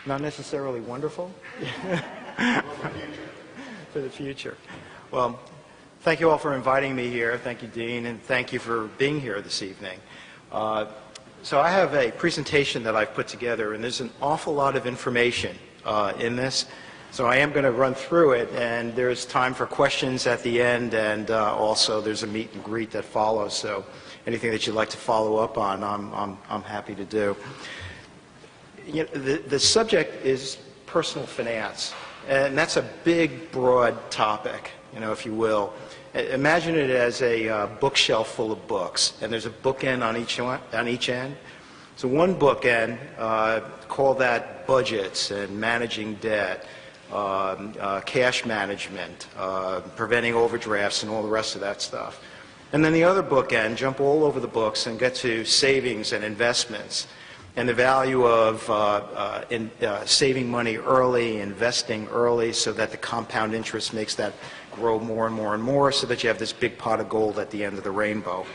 Not necessarily wonderful. For the future. Well, thank you all for inviting me here. Thank you, Dean, and thank you for being here this evening. So I have a presentation that I've put together, and there's an awful lot of information in this. So I am going to run through it, and there's time for questions at the end, and also there's a meet and greet that follows. So anything that you'd like to follow up on, I'm happy to do. You know, the subject is personal finance, and that's a big, broad topic, you know, if you will. Imagine it as a bookshelf full of books, and there's a bookend on each end. So one bookend, call that budgets and managing debt, cash management, preventing overdrafts, and all the rest of that stuff. And then the other bookend, jump all over the books and get to savings and investments, and the value of saving money early, investing early, so that the compound interest makes that grow more and more and more, so that you have this big pot of gold at the end of the rainbow.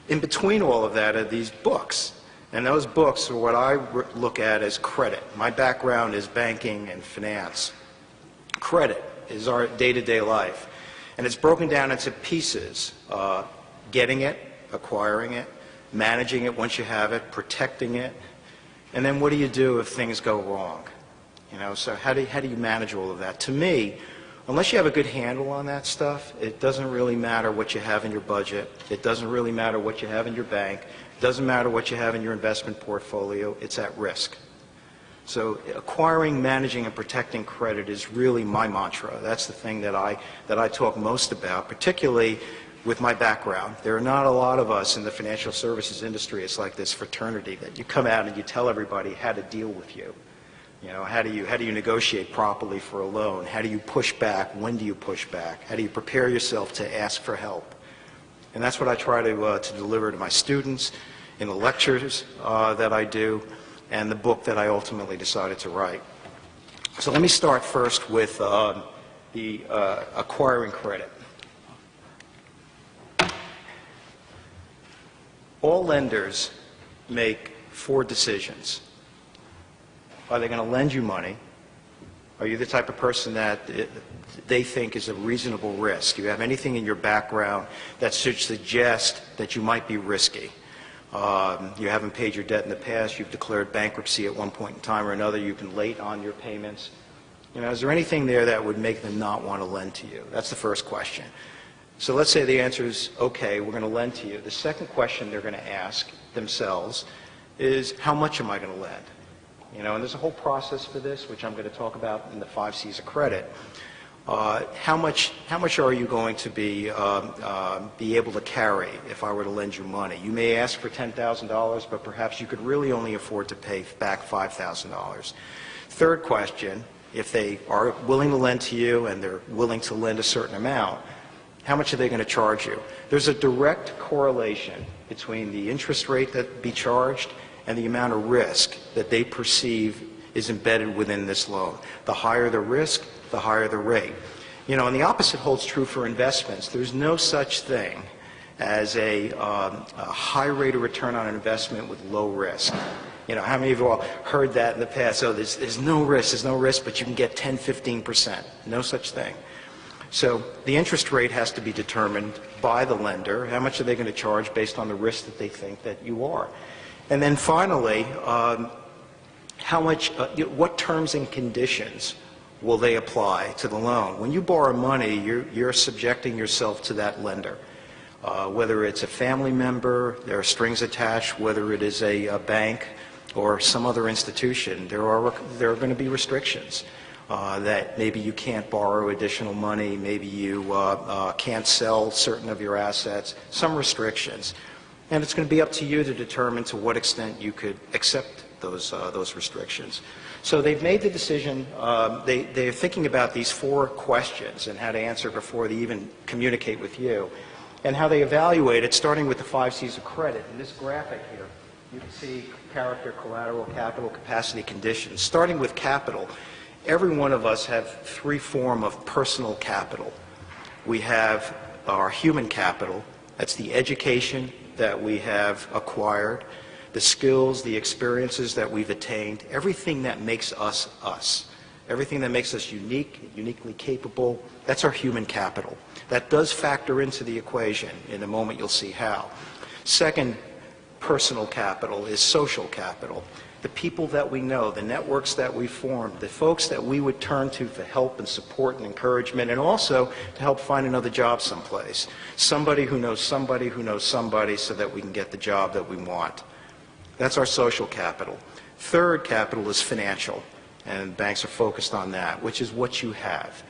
In between all of that are these books, and those books are what I look at as credit. My background is banking and finance. Credit is our day-to-day life, and it's broken down into pieces: getting it, acquiring it, managing it once you have it, protecting it, and then what do you do if things go wrong? You know, so how do you manage all of that? To me, unless you have a good handle on that stuff, it doesn't really matter what you have in your budget. It doesn't really matter what you have in your bank. It doesn't matter what you have in your investment portfolio. It's at risk. So acquiring, managing, and protecting credit is really my mantra. That's the thing that I talk most about, particularly with my background. There are not a lot of us in the financial services industry. It's like this fraternity that you come out and you tell everybody how to deal with you. You know, how do you negotiate properly for a loan? How do you push back? When do you push back? How do you prepare yourself to ask for help? And that's what I try to deliver to my students in the lectures that I do, and the book that I ultimately decided to write. So let me start first with the acquiring credit. All lenders make 4 decisions. Are they going to lend you money? Are you the type of person that they think is a reasonable risk? Do you have anything in your background that should suggest that you might be risky? You haven't paid your debt in the past, you've declared bankruptcy at one point in time or another, you've been late on your payments. You know, is there anything there that would make them not want to lend to you? That's the first question. So let's say the answer is, okay, we're going to lend to you. The second question they're going to ask themselves is, how much am I going to lend? You know, and there's a whole process for this, which I'm going to talk about in the 5 C's of credit. How much are you going to be able to carry if I were to lend you money? You may ask for $10,000, but perhaps you could really only afford to pay back $5,000. Third question, if they are willing to lend to you and they're willing to lend a certain amount, how much are they going to charge you? There's a direct correlation between the interest rate that be charged and the amount of risk that they perceive is embedded within this loan. The higher the risk, the higher the rate. You know, and the opposite holds true for investments. There's no such thing as a high rate of return on an investment with low risk. You know, how many of you all heard that in the past? Oh, there's no risk, but you can get 10-15%. No such thing. So the interest rate has to be determined by the lender. How much are they going to charge based on the risk that they think that you are? And then finally, what terms and conditions will they apply to the loan? When you borrow money, you're subjecting yourself to that lender. Whether it's a family member, there are strings attached, whether it is a bank or some other institution, there are going to be restrictions. That maybe you can't borrow additional money, maybe you can't sell certain of your assets, some restrictions. And it's going to be up to you to determine to what extent you could accept those restrictions. So they've made the decision, they're thinking about these 4 questions and how to answer before they even communicate with you, and how they evaluate it, starting with the 5 C's of credit. In this graphic here, you can see character, collateral, capital, capacity, conditions. Starting with capital, every one of us have 3 forms of personal capital. We have our human capital, that's the education that we have acquired, the skills, the experiences that we've attained, everything that makes us us, everything that makes us unique, uniquely capable, that's our human capital. That does factor into the equation. In a moment you'll see how. Second, personal capital is social capital. The people that we know, the networks that we form, the folks that we would turn to for help and support and encouragement, and also to help find another job someplace. Somebody who knows somebody who knows somebody so that we can get the job that we want. That's our social capital. Third capital is financial, and banks are focused on that, which is what you have.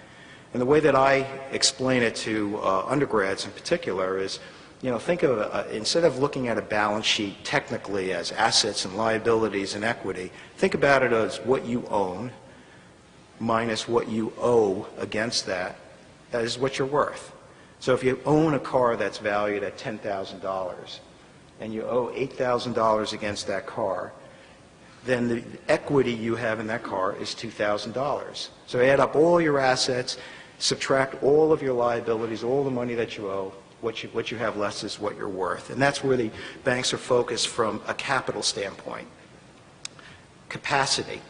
And the way that I explain it to undergrads in particular is, think of, instead of looking at a balance sheet technically as assets and liabilities and equity, think about it as what you own minus what you owe against that. That is what you're worth. So if you own a car that's valued at $10,000 and you owe $8,000 against that car, then the equity you have in that car is $2,000. So add up all your assets, subtract all of your liabilities, all the money that you owe, what you have less is what you're worth. And that's where the banks are focused from a capital standpoint. Capacity.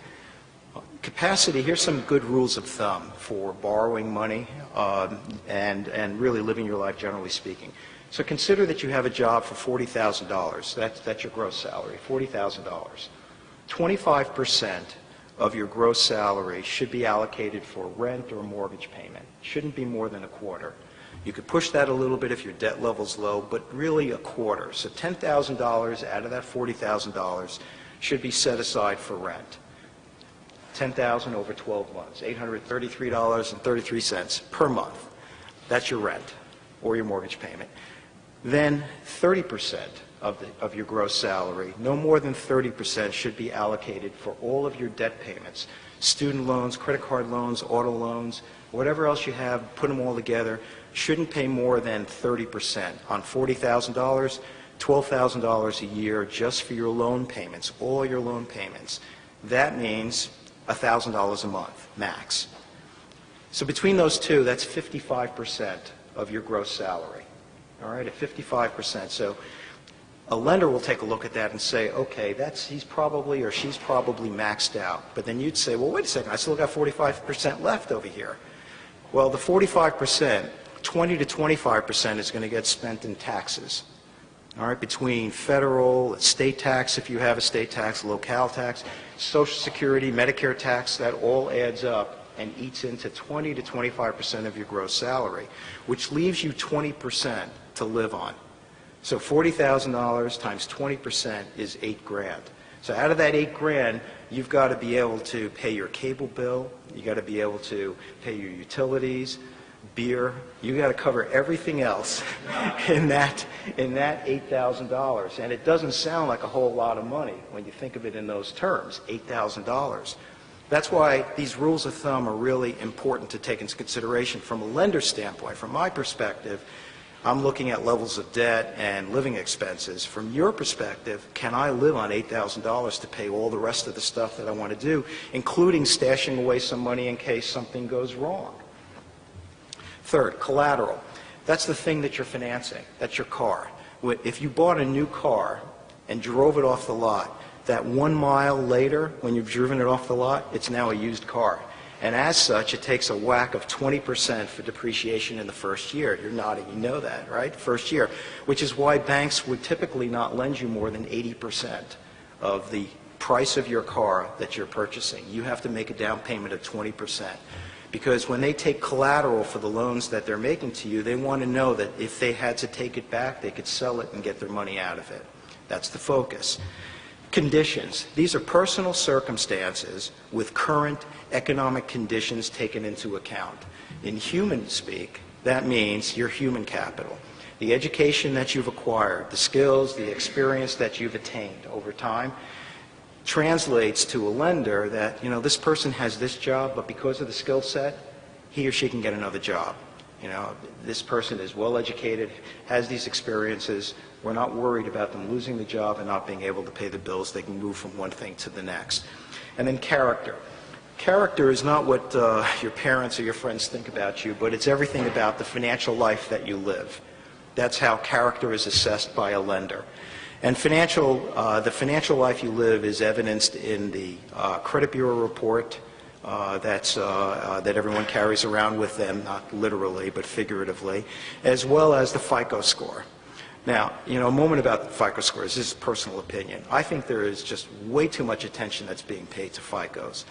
Capacity, here's some good rules of thumb for borrowing money and really living your life generally speaking. So consider that you have a job for $40,000. That's your gross salary, $40,000. 25% of your gross salary should be allocated for rent or mortgage payment. Shouldn't be more than a quarter. You could push that a little bit if your debt level's low, but really a quarter. So $10,000 out of that $40,000 should be set aside for rent. $10,000 over 12 months, $833.33 per month. That's your rent or your mortgage payment. Then 30% of your gross salary, no more than 30% should be allocated for all of your debt payments. Student loans, credit card loans, auto loans, whatever else you have, put them all together, shouldn't pay more than 30%. On $40,000, $12,000 a year just for your loan payments, all your loan payments. That means $1,000 a month, max. So between those two, that's 55% of your gross salary. All right, at 55%. So a lender will take a look at that and say, okay, he's probably or she's probably maxed out. But then you'd say, well, wait a second, I still got 45% left over here. Well, the 45%, 20 to 25% is going to get spent in taxes. All right, between federal, state tax, if you have a state tax, locale tax, Social Security, Medicare tax, that all adds up and eats into 20 to 25% of your gross salary, which leaves you 20% to live on. So $40,000 times 20% is $8,000. So out of that $8,000, you've got to be able to pay your cable bill, you got to be able to pay your utilities, beer, you got to cover everything else in that $8,000. And it doesn't sound like a whole lot of money when you think of it in those terms, $8,000. That's why these rules of thumb are really important to take into consideration from a lender's standpoint. From my perspective, I'm looking at levels of debt and living expenses. From your perspective, can I live on $8,000 to pay all the rest of the stuff that I want to do, including stashing away some money in case something goes wrong? Third, collateral. That's the thing that you're financing. That's your car. If you bought a new car and drove it off the lot, that 1 mile later, when you've driven it off the lot, it's now a used car. And as such, it takes a whack of 20% for depreciation in the first year. You're nodding, you know that, right? First year, which is why banks would typically not lend you more than 80% of the price of your car that you're purchasing. You have to make a down payment of 20%. Because when they take collateral for the loans that they're making to you, they want to know that if they had to take it back, they could sell it and get their money out of it. That's the focus. Conditions. These are personal circumstances with current economic conditions taken into account. In human speak, that means your human capital. The education that you've acquired, the skills, the experience that you've attained over time translates to a lender that, this person has this job, but because of the skill set, he or she can get another job. This person is well educated, has these experiences. We're not worried about them losing the job and not being able to pay the bills. They can move from one thing to the next. And then character. Character is not what your parents or your friends think about you, but it's everything about the financial life that you live. That's how character is assessed by a lender. And the financial life you live is evidenced in the credit bureau report that everyone carries around with them, not literally but figuratively, as well as the FICO score. Now, a moment about the FICO scores. This is personal opinion. I think there is just way too much attention that's being paid to FICOs.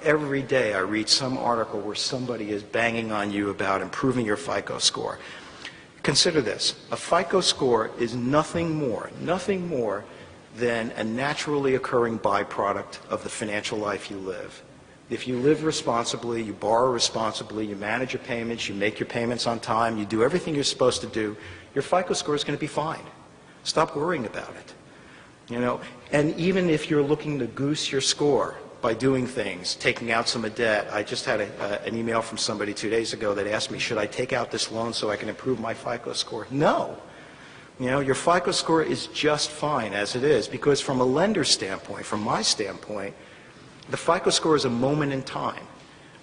Every day I read some article where somebody is banging on you about improving your FICO score. Consider this. A FICO score is nothing more than a naturally occurring byproduct of the financial life you live. If you live responsibly, you borrow responsibly, you manage your payments, you make your payments on time, you do everything you're supposed to do, your FICO score is going to be fine. Stop worrying about it. And even if you're looking to goose your score by doing things, taking out some of debt. I just had an email from somebody 2 days ago that asked me, should I take out this loan so I can improve my FICO score? No. Your FICO score is just fine as it is, because from a lender's standpoint, from my standpoint, the FICO score is a moment in time.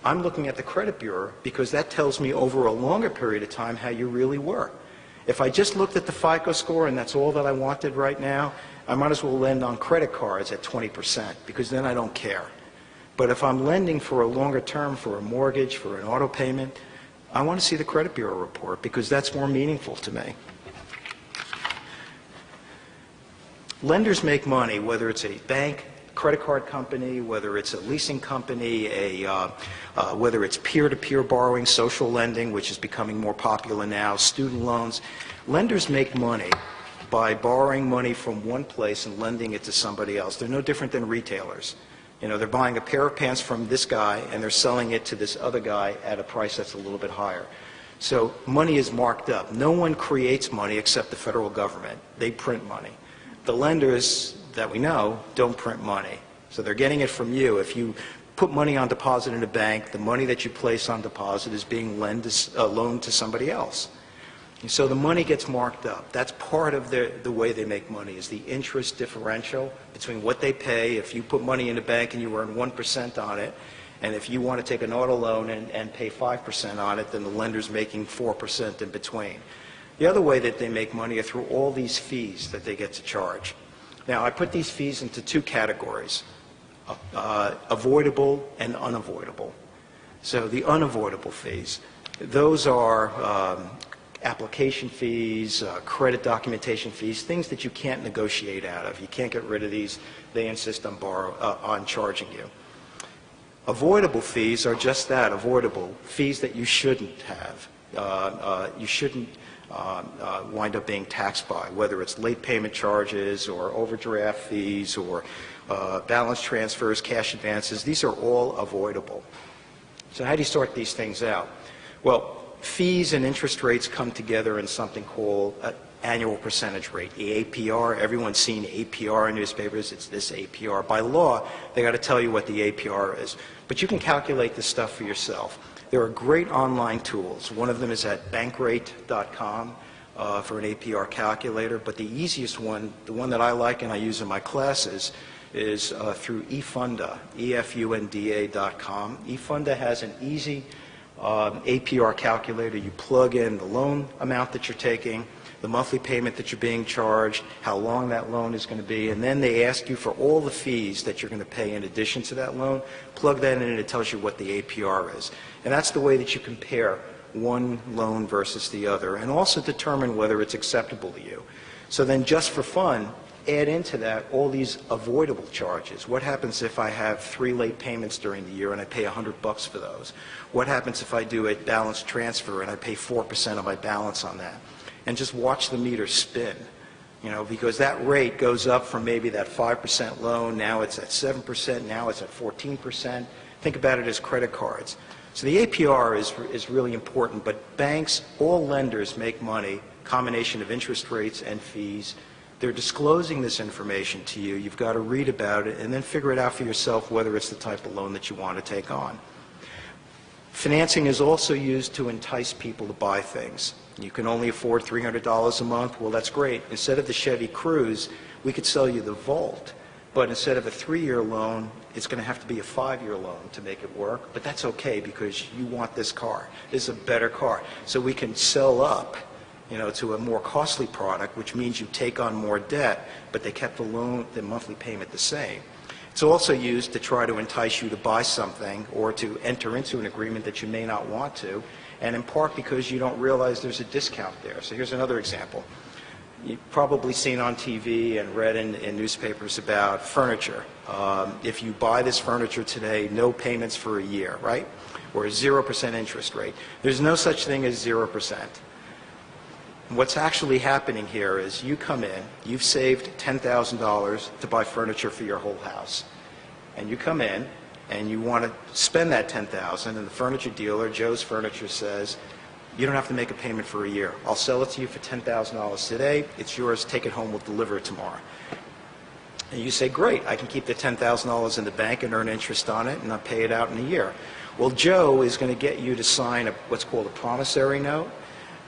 I'm looking at the credit bureau because that tells me over a longer period of time how you really were. If I just looked at the FICO score and that's all that I wanted right now, I might as well lend on credit cards at 20% because then I don't care. But if I'm lending for a longer term, for a mortgage, for an auto payment, I want to see the credit bureau report because that's more meaningful to me. Lenders make money, whether it's a bank, credit card company, whether it's a leasing company, whether it's peer-to-peer borrowing, social lending, which is becoming more popular now, student loans. Lenders make money by borrowing money from one place and lending it to somebody else. They're no different than retailers. They're buying a pair of pants from this guy and they're selling it to this other guy at a price that's a little bit higher. So money is marked up. No one creates money except the federal government. They print money. The lenders that we know don't print money. So they're getting it from you. If you put money on deposit in a bank, the money that you place on deposit is being loaned to somebody else. And so the money gets marked up. That's part of the way they make money, is the interest differential between what they pay. If you put money in a bank and you earn 1% on it, and if you want to take an auto loan and pay 5% on it, then the lender's making 4% in between. The other way that they make money are through all these fees that they get to charge. Now, I put these fees into two categories, avoidable and unavoidable. So the unavoidable fees, those are application fees, credit documentation fees, things that you can't negotiate out of. You can't get rid of these. They insist on charging you. Avoidable fees are just that, avoidable, fees that you shouldn't have. You shouldn't wind up being taxed by, whether it's late payment charges or overdraft fees or balance transfers, cash advances. These are all avoidable. So how do you sort these things out? Well, fees and interest rates come together in something called an annual percentage rate, the APR. Everyone's seen APR in newspapers. It's this APR. By law, they got to tell you what the APR is. But you can calculate this stuff for yourself. There are great online tools. One of them is at bankrate.com for an APR calculator. But the easiest one, the one that I like and I use in my classes, is through eFunda, EFUNDA.com. eFunda has an easy APR calculator. You plug in the loan amount that you're taking, the monthly payment that you're being charged, how long that loan is going to be, and then they ask you for all the fees that you're going to pay in addition to that loan. Plug that in and it tells you what the APR is. And that's the way that you compare one loan versus the other and also determine whether it's acceptable to you. So then just for fun, add into that all these avoidable charges. What happens if I have 3 late payments during the year and I pay $100 for those? What happens if I do a balance transfer and I pay 4% of my balance on that? And just watch the meter spin, because that rate goes up from maybe that 5% loan, now it's at 7%, now it's at 14%. Think about it as credit cards. So the APR is really important, but banks, all lenders make money, combination of interest rates and fees. They're disclosing this information to you. You've got to read about it and then figure it out for yourself whether it's the type of loan that you want to take on. Financing is also used to entice people to buy things. You can only afford $300 a month. Well, that's great. Instead of the Chevy Cruze, we could sell you the Volt. But instead of a 3-year loan, it's going to have to be a 5-year loan to make it work. But that's okay because you want this car. This is a better car. So we can sell up to a more costly product, which means you take on more debt, but they kept the monthly payment the same. It's also used to try to entice you to buy something or to enter into an agreement that you may not want to, and in part because you don't realize there's a discount there. So here's another example. You've probably seen on TV and read in newspapers about furniture. If you buy this furniture today, no payments for a year, right? Or a 0% interest rate. There's no such thing as 0%. What's actually happening here is you come in, you've saved $10,000 to buy furniture for your whole house. And you come in and you want to spend that $10,000, and the furniture dealer, Joe's Furniture, says, you don't have to make a payment for a year. I'll sell it to you for $10,000 today. It's yours. Take it home. We'll deliver it tomorrow. And you say, great, I can keep the $10,000 in the bank and earn interest on it, and I'll pay it out in a year. Well, Joe is going to get you to sign what's called a promissory note.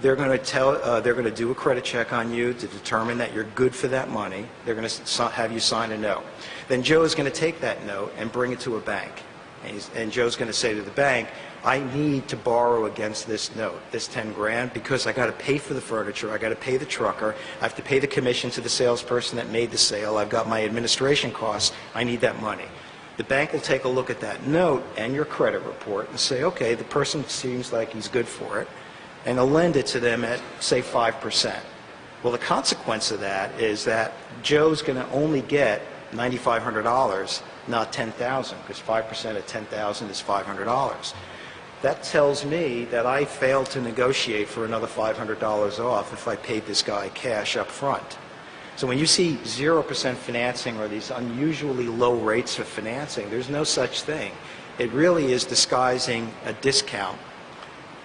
They're going to do a credit check on you to determine that you're good for that money. They're going to have you sign a note. Then Joe is going to take that note and bring it to a bank. And Joe's going to say to the bank, I need to borrow against this note, this 10 grand, because I got to pay for the furniture, I got to pay the trucker, I have to pay the commission to the salesperson that made the sale, I've got my administration costs, I need that money. The bank will take a look at that note and your credit report and say, okay, the person seems like he's good for it, and they'll lend it to them at, say, 5%. Well, the consequence of that is that Joe's going to only get $9,500, not $10,000, because 5% of $10,000 is $500. That tells me that I failed to negotiate for another $500 off if I paid this guy cash up front. So when you see 0% financing or these unusually low rates of financing, there's no such thing. It really is disguising a discount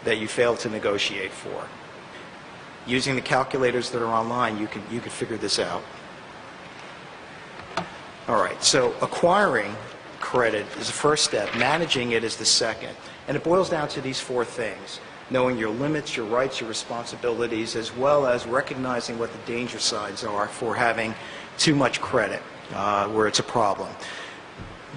that you failed to negotiate for. Using the calculators that are online, you can figure this out. All right, so acquiring credit is the first step. Managing it is the second. And it boils down to these four things: knowing your limits, your rights, your responsibilities, as well as recognizing what the danger sides are for having too much credit, where it's a problem.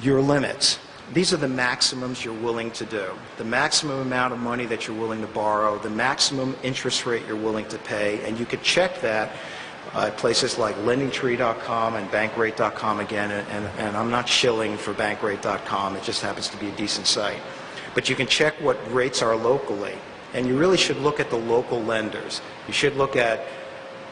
Your limits. These are the maximums you're willing to do. The maximum amount of money that you're willing to borrow, the maximum interest rate you're willing to pay, and you could check that at places like lendingtree.com and bankrate.com again, and I'm not shilling for bankrate.com, it just happens to be a decent site. But you can check what rates are locally, and you really should look at the local lenders. You should look at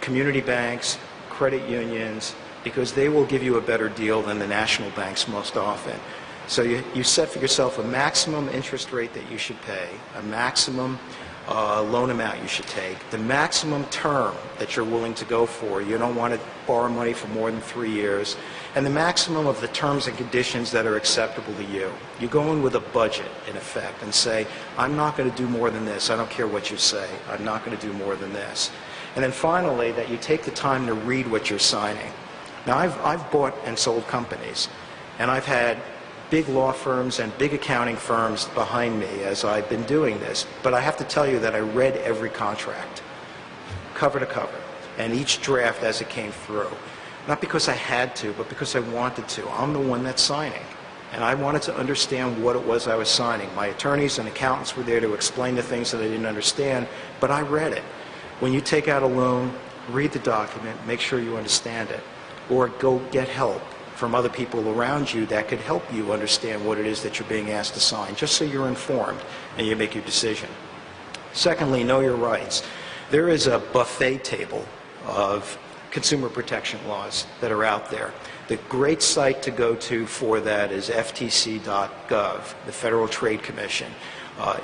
community banks, credit unions, because they will give you a better deal than the national banks most often. So you set for yourself a maximum interest rate that you should pay, a maximum loan amount you should take, the maximum term that you're willing to go for. You don't want to borrow money for more than 3 years, and the maximum of the terms and conditions that are acceptable to you. You go in with a budget, in effect, and say, I'm not going to do more than this. I don't care what you say. I'm not going to do more than this. And then finally, that you take the time to read what you're signing. Now, I've bought and sold companies, and I've had big law firms and big accounting firms behind me as I've been doing this. But I have to tell you that I read every contract, cover to cover, and each draft as it came through. Not because I had to, but because I wanted to. I'm the one that's signing, and I wanted to understand what it was I was signing. My attorneys and accountants were there to explain the things that I didn't understand, but I read it. When you take out a loan, read the document, make sure you understand it, or go get help from other people around you that could help you understand what it is that you're being asked to sign, just so you're informed and you make your decision. Secondly, know your rights. There is a buffet table of consumer protection laws that are out there. The great site to go to for that is ftc.gov, the Federal Trade Commission.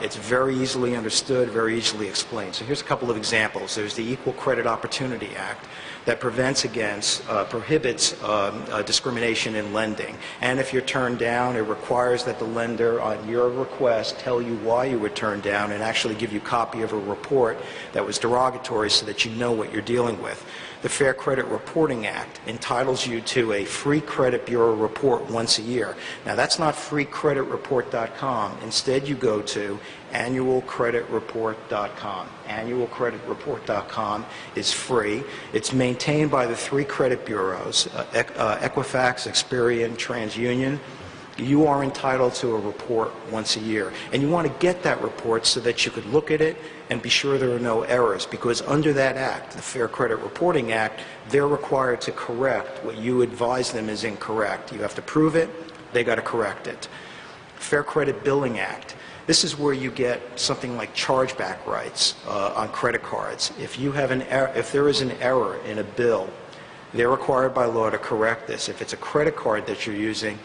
It's very easily understood, very easily explained. So here's a couple of examples. There's the Equal Credit Opportunity Act that prohibits discrimination in lending. And if you're turned down, it requires that the lender, on your request, tell you why you were turned down and actually give you a copy of a report that was derogatory so that you know what you're dealing with. The Fair Credit Reporting Act entitles you to a free credit bureau report once a year. Now, that's not freecreditreport.com. Instead, you go to annualcreditreport.com. Annualcreditreport.com is free. It's maintained by the 3 credit bureaus, Equifax, Experian, TransUnion. You are entitled to a report once a year, and you want to get that report so that you could look at it and be sure there are no errors, because under that act, the Fair Credit Reporting Act, they're required to correct what you advise them is incorrect. You have to prove it, they got to correct it. Fair Credit Billing Act. This is where you get something like chargeback rights on credit cards. If there is an error in a bill, they're required by law to correct this. If it's a credit card that you're using,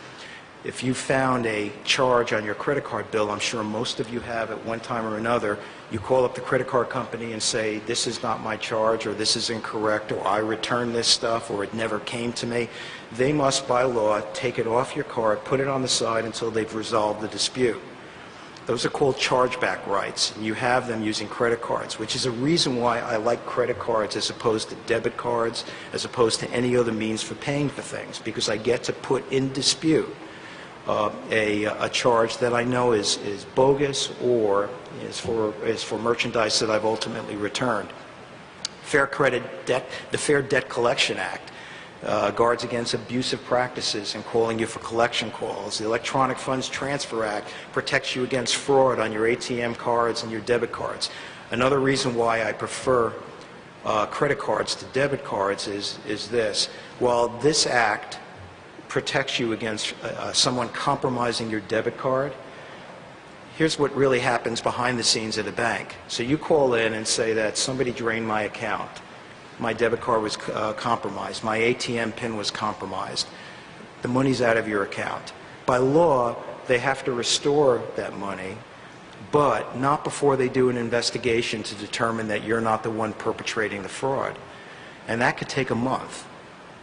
if you found a charge on your credit card bill, I'm sure most of you have at one time or another, you call up the credit card company and say, this is not my charge, or this is incorrect, or I returned this stuff, or it never came to me. They must, by law, take it off your card, put it on the side until they've resolved the dispute. Those are called chargeback rights, and you have them using credit cards, which is a reason why I like credit cards as opposed to debit cards, as opposed to any other means for paying for things, because I get to put in dispute a charge that I know is bogus or is for merchandise that I've ultimately returned. Fair Credit Debt, the Fair Debt Collection Act guards against abusive practices and calling you for collection calls. The Electronic Funds Transfer Act protects you against fraud on your ATM cards and your debit cards. Another reason why I prefer credit cards to debit cards is this. While this act protects you against someone compromising your debit card, here's what really happens behind the scenes at a bank. So you call in and say that somebody drained my account. My debit card was compromised. My ATM PIN was compromised. The money's out of your account. By law, they have to restore that money, but not before they do an investigation to determine that you're not the one perpetrating the fraud. And that could take a month.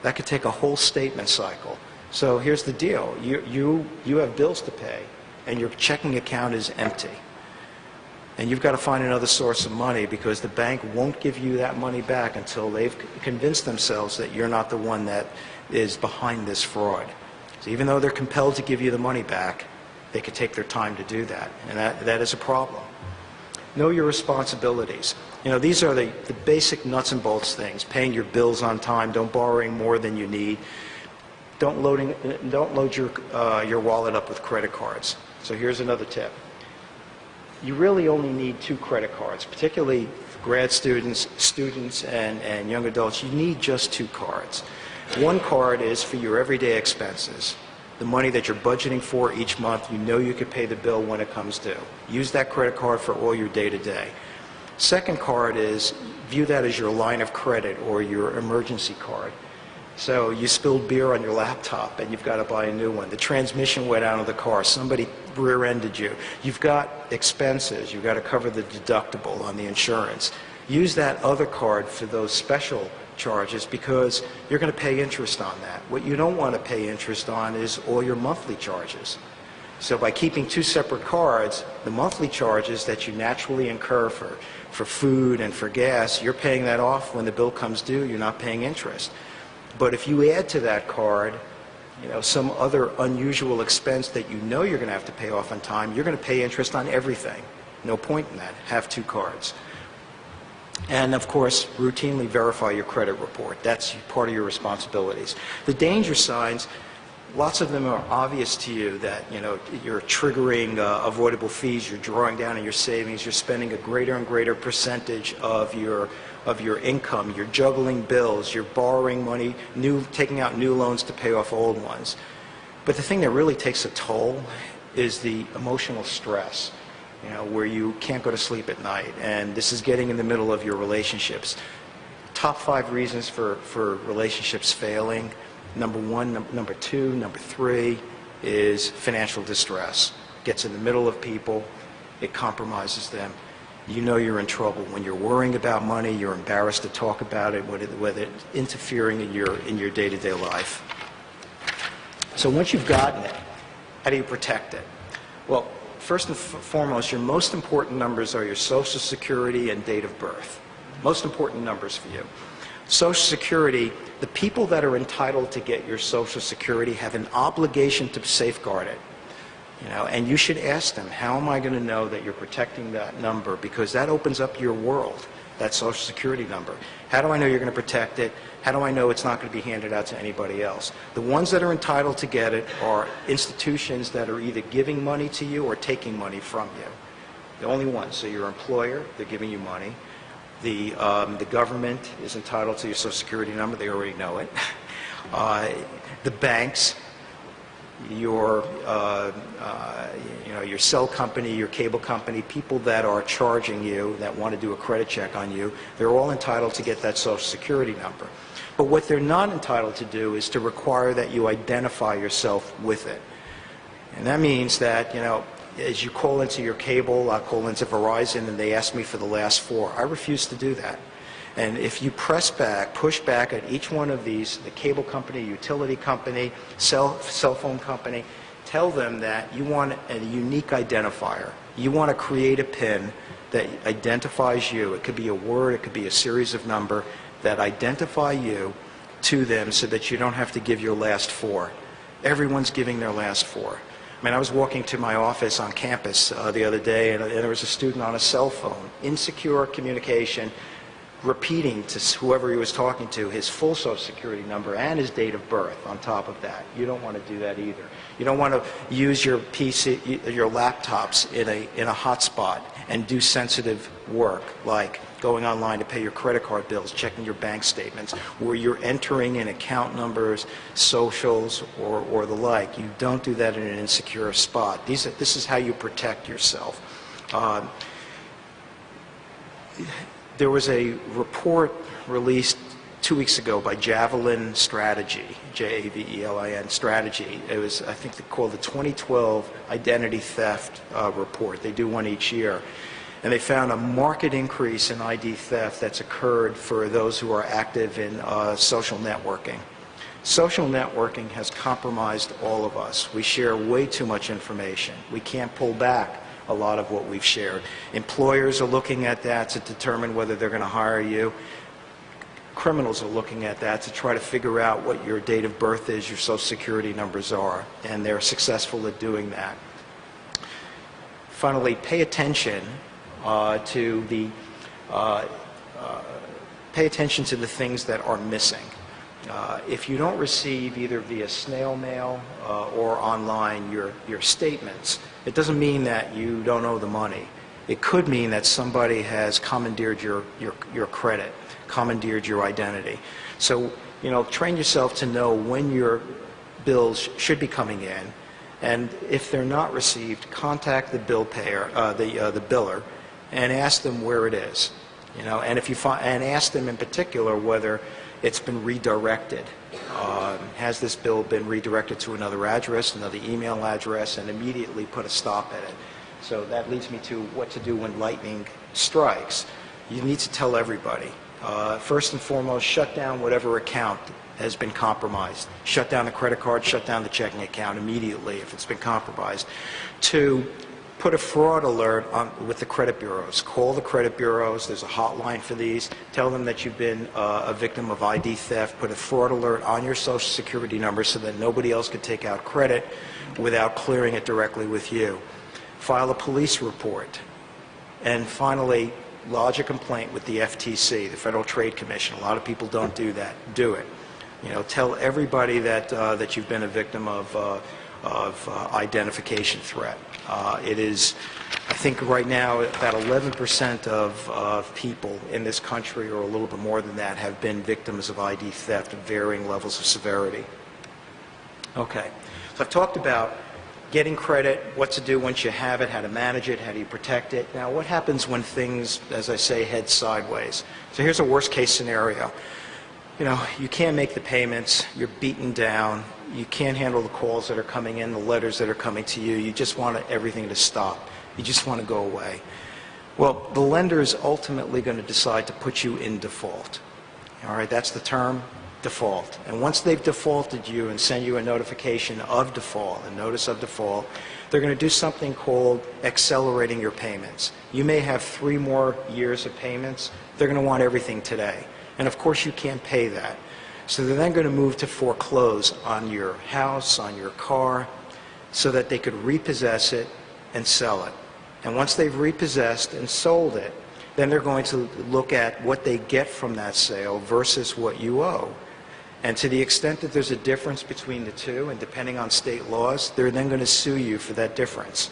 That could take a whole statement cycle. So here's the deal. You have bills to pay, and your checking account is empty. And you've got to find another source of money, because the bank won't give you that money back until they've convinced themselves that you're not the one that is behind this fraud. So even though they're compelled to give you the money back, they could take their time to do that, and that is a problem. Know your responsibilities. You know, these are the basic nuts and bolts things. Paying your bills on time, don't borrowing more than you need. Don't load your wallet up with credit cards. So here's another tip. You really only need 2 credit cards, particularly grad students, and young adults. You need just 2 cards. One card is for your everyday expenses, the money that you're budgeting for each month. You know you can pay the bill when it comes due. Use that credit card for all your day-to-day. Second card is, view that as your line of credit or your emergency card. So you spilled beer on your laptop and you've got to buy a new one. The transmission went out of the car. Somebody rear-ended you. You've got expenses. You've got to cover the deductible on the insurance. Use that other card for those special charges, because you're going to pay interest on that. What you don't want to pay interest on is all your monthly charges. So by keeping 2 separate cards, the monthly charges that you naturally incur for food and for gas, you're paying that off when the bill comes due. You're not paying interest. But if you add to that card, you know, some other unusual expense that you know you're going to have to pay off on time, you're going to pay interest on everything. No point in that. Have 2 cards. And of course, routinely verify your credit report. That's part of your responsibilities. The danger signs, lots of them are obvious to you, that, you know, you're triggering avoidable fees, you're drawing down on your savings, you're spending a greater and greater percentage of your income, you're juggling bills, you're borrowing money, taking out new loans to pay off old ones. But the thing that really takes a toll is the emotional stress, you know, where you can't go to sleep at night, and this is getting in the middle of your relationships. Top 5 reasons for relationships failing. Number 1, number 2, number 3 is financial distress. Gets in the middle of people, it compromises them. You know you're in trouble when you're worrying about money. You're embarrassed to talk about it, whether it's interfering in your day-to-day life. So once you've gotten it, how do you protect it? Well, first and foremost, your most important numbers are your Social Security and date of birth. Most important numbers for you. Social Security, the people that are entitled to get your Social Security have an obligation to safeguard it. You know, and you should ask them, how am I going to know that you're protecting that number? Because that opens up your world. that Social Security number? How do I know you're going to protect it? How do I know it's not going to be handed out to anybody else? The ones that are entitled to get it are institutions that are either giving money to you or taking money from you. The only ones. So your employer, they're giving you money. The government is entitled to your Social Security number. They already know it. The banks, your cell company, your cable company, people that are charging you, that want to do a credit check on you, they're all entitled to get that Social Security number. But what they're not entitled to do is to require that you identify yourself with it. And that means that, as you call into your cable, I call into Verizon, and they ask me for the last four. I refuse to do that. And if you push back at each one of these, the cable company, utility company, cell phone company, tell them that you want a unique identifier. You want to create a PIN that identifies you. It could be a word, it could be a series of numbers that identify you to them so that you don't have to give your last four. Everyone's giving their last four. I mean, I was walking to my office on campus the other day, and there was a student on a cell phone, insecure communication, repeating to whoever he was talking to his full Social Security number and his date of birth on top of that. You don't want to do that either. You don't want to use your PC, your laptops in a hotspot and do sensitive work like going online to pay your credit card bills, checking your bank statements, where you're entering in account numbers, socials, or the like. You don't do that in an insecure spot. This is how you protect yourself. There was a report released 2 weeks ago by Javelin Strategy, Javelin Strategy. It was, I think, called the 2012 Identity Theft Report. They do one each year. And they found a marked increase in ID theft that's occurred for those who are active in social networking. Social networking has compromised all of us. We share way too much information. We can't pull back a lot of what we've shared. Employers are looking at that to determine whether they're going to hire you. Criminals are looking at that to try to figure out what your date of birth is, your Social Security numbers are, and they're successful at doing that. Finally, pay attention to the things that are missing. If you don't receive either via snail mail or online your statements, it doesn't mean that you don't owe the money. It could mean that somebody has commandeered your credit, commandeered your identity. So, train yourself to know when your bills should be coming in, and if they're not received, contact the bill payer, the biller, and ask them where it is. And if you and ask them in particular whether it's been redirected. Has this bill been redirected to another address, another email address, and immediately put a stop at it? So that leads me to what to do when lightning strikes. You need to tell everybody. First and foremost, shut down whatever account has been compromised. Shut down the credit card, shut down the checking account immediately if it's been compromised. 2, put a fraud alert with the credit bureaus. Call the credit bureaus. There's a hotline for these. Tell them that you've been a victim of ID theft. Put a fraud alert on your Social Security number so that nobody else could take out credit without clearing it directly with you. File a police report. And finally, lodge a complaint with the FTC, the Federal Trade Commission. A lot of people don't do that. Do it. Tell everybody that you've been a victim of identification threat. It is, I think right now, about 11% of people in this country, or a little bit more than that, have been victims of ID theft at varying levels of severity. Okay, so I've talked about getting credit, what to do once you have it, how to manage it, how do you protect it. Now, what happens when things, as I say, head sideways? So here's a worst case scenario. You can't make the payments, you're beaten down, you can't handle the calls that are coming in, the letters that are coming to you, you just want everything to stop. You just want to go away. Well, the lender is ultimately going to decide to put you in default. All right, that's the term, default. And once they've defaulted you and send you a notification of default, a notice of default, they're going to do something called accelerating your payments. You may have 3 more years of payments. They're going to want everything today. And of course you can't pay that. So they're then going to move to foreclose on your house, on your car, so that they could repossess it and sell it. And once they've repossessed and sold it, Then they're going to look at what they get from that sale versus what you owe. And to the extent that there's a difference between the two, and depending on state laws, they're then going to sue you for that difference.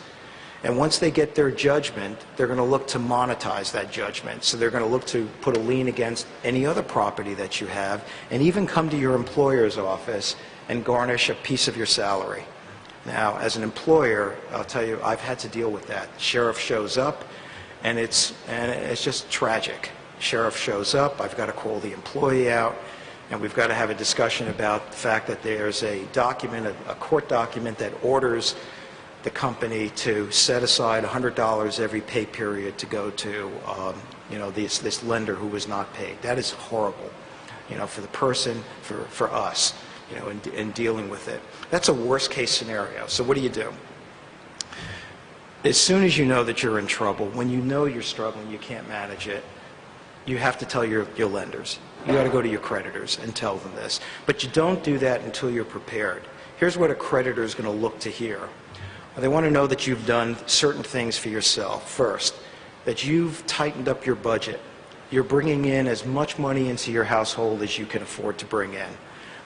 And once they get their judgment, they're going to look to monetize that judgment. So they're going to look to put a lien against any other property that you have, and even come to your employer's office and garnish a piece of your salary. Now, as an employer, I'll tell you, I've had to deal with that. The sheriff shows up, and it's just tragic. Sheriff shows up, I've got to call the employee out, and we've got to have a discussion about the fact that there's a document, a court document that orders the company to set aside $100 every pay period to go to, this lender who was not paid. That is horrible, for the person, for us, in dealing with it. That's a worst case scenario. So what do? As soon as you know that you're in trouble, when you know you're struggling, you can't manage it, you have to tell your lenders. You got to go to your creditors and tell them this. But you don't do that until you're prepared. Here's what a creditor is going to look to hear. They want to know that you've done certain things for yourself. First, that you've tightened up your budget. You're bringing in as much money into your household as you can afford to bring in.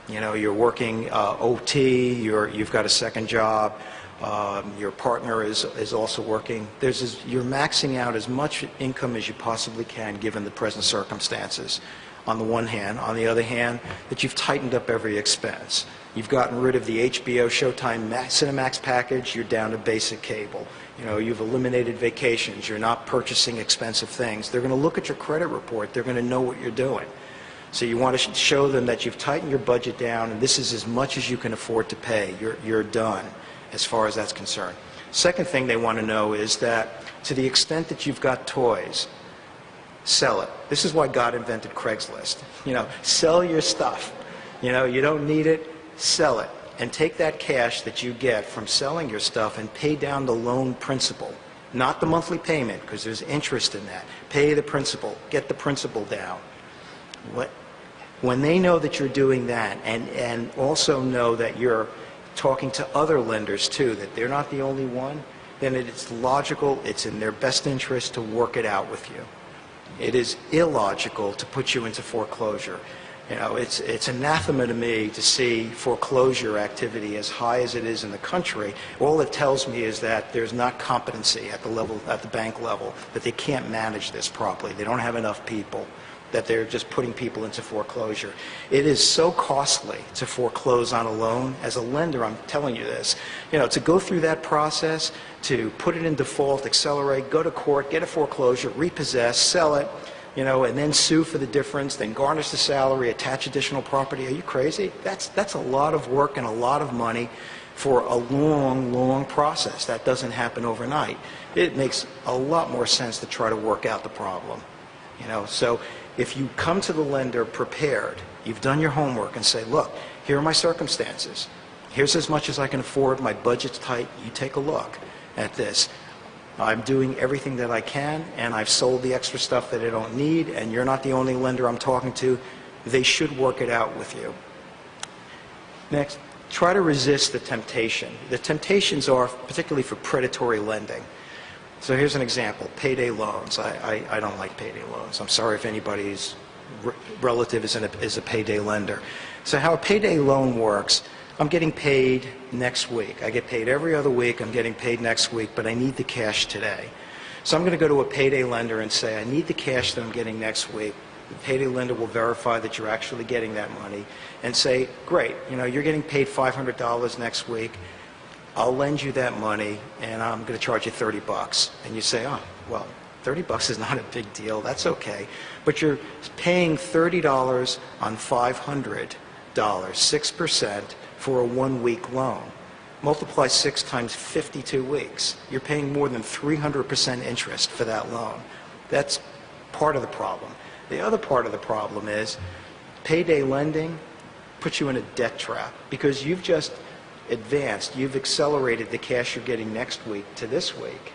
You're working OT, you've got a second job, your partner is also working. You're maxing out as much income as you possibly can given the present circumstances, on the one hand. On the other hand, that you've tightened up every expense. You've gotten rid of the HBO Showtime Cinemax package, you're down to basic cable. You've eliminated vacations, you're not purchasing expensive things. They're going to look at your credit report, they're going to know what you're doing. So you want to show them that you've tightened your budget down and this is as much as you can afford to pay. You're done as far as that's concerned. Second thing they want to know is that to the extent that you've got toys, sell it. This is why God invented Craigslist. Sell your stuff. You don't need it, sell it. And take that cash that you get from selling your stuff and pay down the loan principal. Not the monthly payment, because there's interest in that. Pay the principal. Get the principal down. When they know that you're doing that, and also know that you're talking to other lenders too, that they're not the only one, then it's logical, it's in their best interest to work it out with you. It is illogical to put you into foreclosure. It's anathema to me to see foreclosure activity as high as it is in the country. All it tells me is that there's not competency at the bank level, that they can't manage this properly. They don't have enough people, that they're just putting people into foreclosure. It is so costly to foreclose on a loan. As a lender, I'm telling you this, to go through that process, to put it in default, accelerate, go to court, get a foreclosure, repossess, sell it, and then sue for the difference, then garnish the salary, attach additional property. Are you crazy? That's a lot of work and a lot of money for a long, long process. That doesn't happen overnight. It makes a lot more sense to try to work out the problem. So if you come to the lender prepared, you've done your homework and say, look, here are my circumstances. Here's as much as I can afford. My budget's tight. You take a look at this. I'm doing everything that I can, and I've sold the extra stuff that I don't need, and you're not the only lender I'm talking to. They should work it out with you. Next, try to resist the temptation. The temptations are particularly for predatory lending. So here's an example, payday loans. I don't like payday loans. I'm sorry if anybody's relative is a payday lender. So how a payday loan works, I'm getting paid next week. I get paid every other week. I'm getting paid next week, but I need the cash today. So I'm going to go to a payday lender and say, I need the cash that I'm getting next week. The payday lender will verify that you're actually getting that money and say, great, you're getting paid $500 next week. I'll lend you that money, and I'm going to charge you $30. And you say, oh, well, $30 is not a big deal. That's okay. But you're paying $30 on $500, 6%, for a 1-week loan. Multiply 6 times 52 weeks. You're paying more than 300% interest for that loan. That's part of the problem. The other part of the problem is payday lending puts you in a debt trap because you've just advanced, you've accelerated the cash you're getting next week to this week.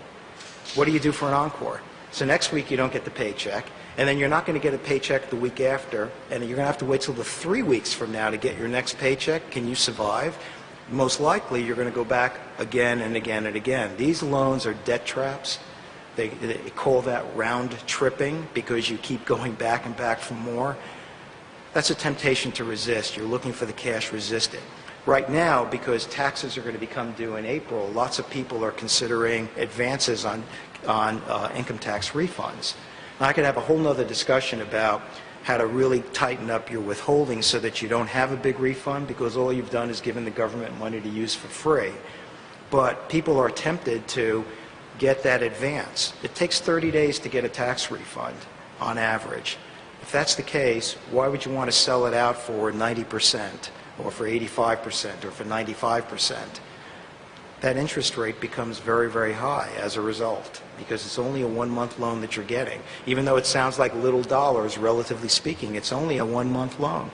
What do you do for an encore? So next week you don't get the paycheck, and then you're not going to get a paycheck the week after, and you're going to have to wait till the 3 weeks from now to get your next paycheck. Can you survive? Most likely you're going to go back again and again and again. These loans are debt traps. They call that round tripping because you keep going back and back for more. That's a temptation to resist. You're looking for the cash resistant. Right now, because taxes are going to become due in April, lots of people are considering advances on income tax refunds. Now, I could have a whole nother discussion about how to really tighten up your withholding so that you don't have a big refund because all you've done is given the government money to use for free. But people are tempted to get that advance. It takes 30 days to get a tax refund on average. If that's the case, why would you want to sell it out for 90% or for 85% or for 95%? That interest rate becomes very, very high as a result because it's only a one-month loan that you're getting. Even though it sounds like little dollars, relatively speaking, it's only a one-month loan.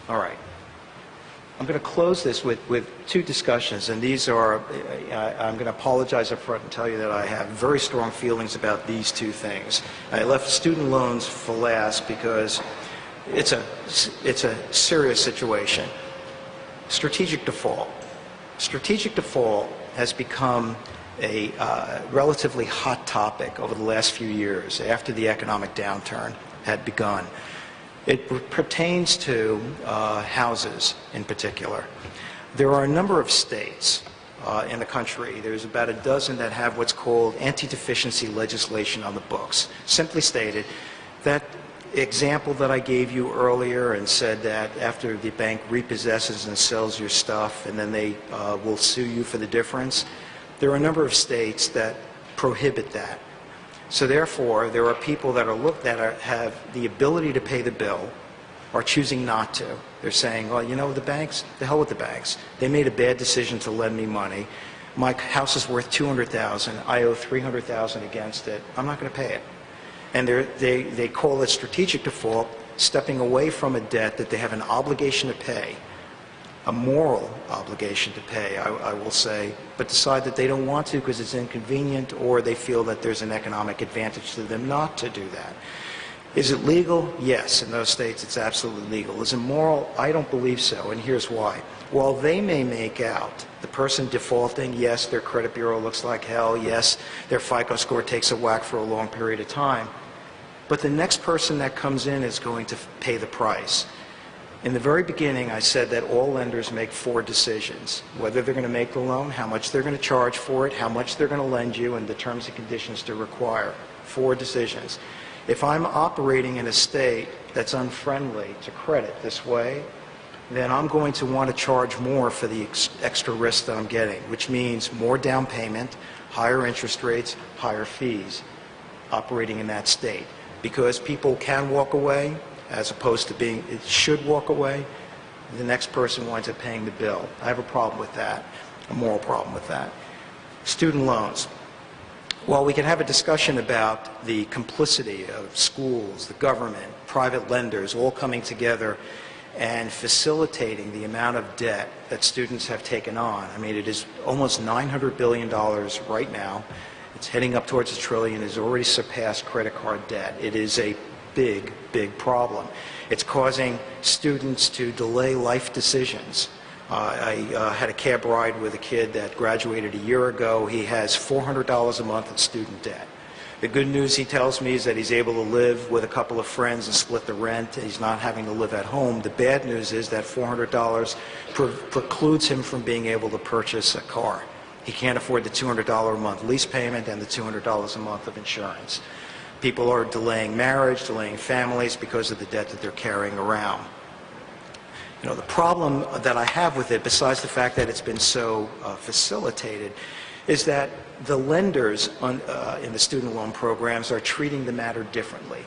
All right. I'm going to close this with two discussions, and these are, I'm going to apologize up front and tell you that I have very strong feelings about these two things. I left student loans for last because it's a serious situation. Strategic default. Strategic default has become a relatively hot topic over the last few years after the economic downturn had begun. It pertains to houses in particular. There are a number of states in the country. There's about a dozen that have what's called anti-deficiency legislation on the books. Simply stated, that example that I gave you earlier and said that after the bank repossesses and sells your stuff and then they will sue you for the difference, there are a number of states that prohibit that. So therefore, there are people that have the ability to pay the bill are choosing not to. They're saying, well, you know, the banks, the hell with the banks. They made a bad decision to lend me money. My house is worth $200,000. I owe $300,000 against it. I'm not going to pay it. And they call it strategic default, stepping away from a debt that they have an obligation to pay, a moral obligation to pay, I will say, but decide that they don't want to because it's inconvenient or they feel that there's an economic advantage to them not to do that. Is it legal? Yes, in those states it's absolutely legal. Is it moral? I don't believe so, and here's why. While they may make out the person defaulting, yes, their credit bureau looks like hell, yes, their FICO score takes a whack for a long period of time, but the next person that comes in is going to pay the price. In the very beginning, I said that all lenders make 4 decisions: whether they're going to make the loan, how much they're going to charge for it, how much they're going to lend you, and the terms and conditions to require. 4 decisions. If I'm operating in a state that's unfriendly to credit this way, then I'm going to want to charge more for the extra risk that I'm getting, which means more down payment, higher interest rates, higher fees, operating in that state. Because people can walk away, as opposed to being, it should walk away, the next person winds up paying the bill. I have a problem with that, a moral problem with that. Student loans. While we can have a discussion about the complicity of schools, the government, private lenders all coming together and facilitating the amount of debt that students have taken on. I mean, it is almost $900 billion right now. It's heading up towards $1 trillion. It has already surpassed credit card debt. It is a big, big problem. It's causing students to delay life decisions. I had a cab ride with a kid that graduated a year ago. He has $400 a month in student debt. The good news, he tells me, is that he's able to live with a couple of friends and split the rent. He's not having to live at home. The bad news is that $400 precludes him from being able to purchase a car. He can't afford the $200 a month lease payment and the $200 a month of insurance. People are delaying marriage, delaying families because of the debt that they're carrying around. You know, the problem that I have with it, besides the fact that it's been so facilitated, is that the lenders in the student loan programs are treating the matter differently.